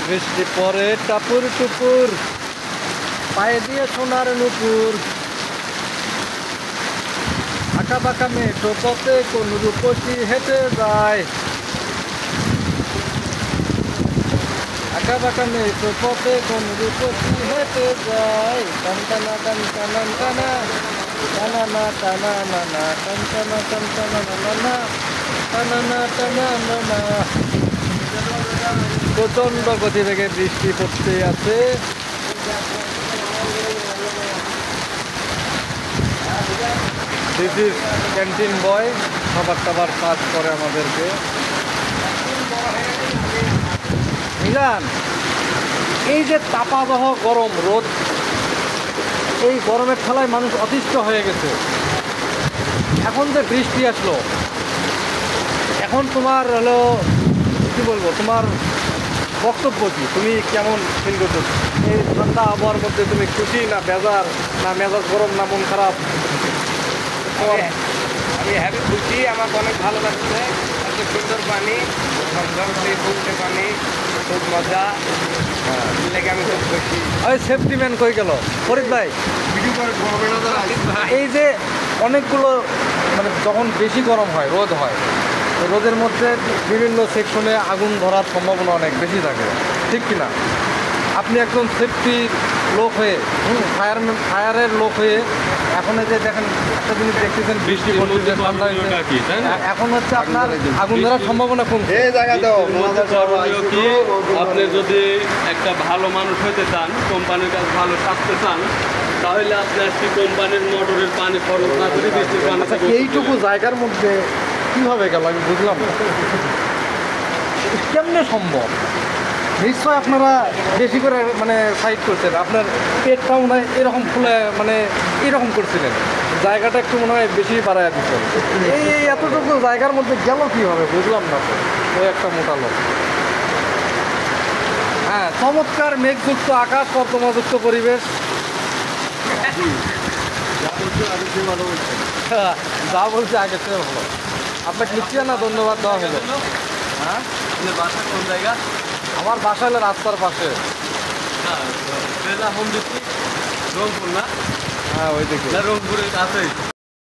বৃষ্টি পরে টাপুর টুপুর, পায়ে দিয়ে সোনার নুপুর, আঁকা বাঁকা মেঠো পথে কোন রূপসী হেঁটে যায়, আঁকা বাঁকা মেঠো পথে কোন রূপসী হেঁটে যায়, টানটানা টানটানা টানা টানা না টানা না না টানটানা টানটানা না না টানা টানা না। প্রচন্ড গতিবেগে বৃষ্টি পড়তে আছে। দিদির ক্যান্টিন বয় খাবার টাবার কাজ করে আমাদেরকে। মিলান, এই যে তাপাবহ গরম রোদ, এই গরমের ঠেলায় মানুষ অতিষ্ঠ হয়ে গেছে। এখন যে বৃষ্টি আসলো, এখন তোমার হলো কি বলবো, তোমার বক্তব্য কি? তুমি কেমন ফিল করছো এই ঠান্ডা আবহাওয়ার মধ্যে? তুমি খুশি না বেজার, না মেজাজ গরম, না মন খারাপ? আমি হ্যাপি, খুশি। আমার অনেক ভালো লাগছে। এত সুন্দর পানি, ঘুরতে পানি, খুব মজা। লেগে আমি খুব খুশি। ওই সেফটি ম্যান কই গেল? ফরিদ ভাই, এই যে অনেকগুলো মানে যখন বেশি গরম হয়, রোদ হয়, তো রোদের মধ্যে বিভিন্ন সেকশনে আগুন ধরার সম্ভাবনা অনেক বেশি থাকে, ঠিক কিনা? আপনি একজন সেফটি লোক হয়ে, ফায়ারের লোক হয়ে, এখন এই যে দেখেন একটা জিনিস দেখতেছেন, বৃষ্টি পড়ছে, ঠান্ডা হয়েছে, এখন হচ্ছে আপনার আগুন ধরার সম্ভাবনা কমছে। করণীয় কি, আপনি যদি একটা ভালো মানুষ হতে চান, কোম্পানির কাছে ভালো থাকতে চান, তাহলে আপনি আজকে কোম্পানির মোটরের পানি খরচ না করে বৃষ্টির পানি। আচ্ছা, এইটুকু জায়গার মধ্যে কীভাবে গেল আমি বুঝলাম না। কেমনে সম্ভব? নিশ্চয় আপনারা বেশি করে মানে সাইড করছেন, আপনার পেটটাও মনে হয় এরকম খুলে মানে এরকম করছিলেন, জায়গাটা একটু মনে হয় বেশি বাড়ায় দিচ্ছেন। এই এতটুকু জায়গার মধ্যে গেল কীভাবে বুঝলাম না তো। ওই একটা মোটা লোক। হ্যাঁ, চমৎকার মেঘযুক্ত আকাশ, কর্দমাযুক্ত পরিবেশ। যা বলছে আগের থেকে ভালো। আপনাকে লিখিয়ে না ধন্যবাদ দেওয়া হলো। হ্যাঁ, আপনার বাসা কোন জায়গা? আমার বাসা হলো রাস্তার পাশে। হোম ডিস্ট্রিক্ট রংপুর না? হ্যাঁ, ওই দিকে। রংপুরের কাছেই।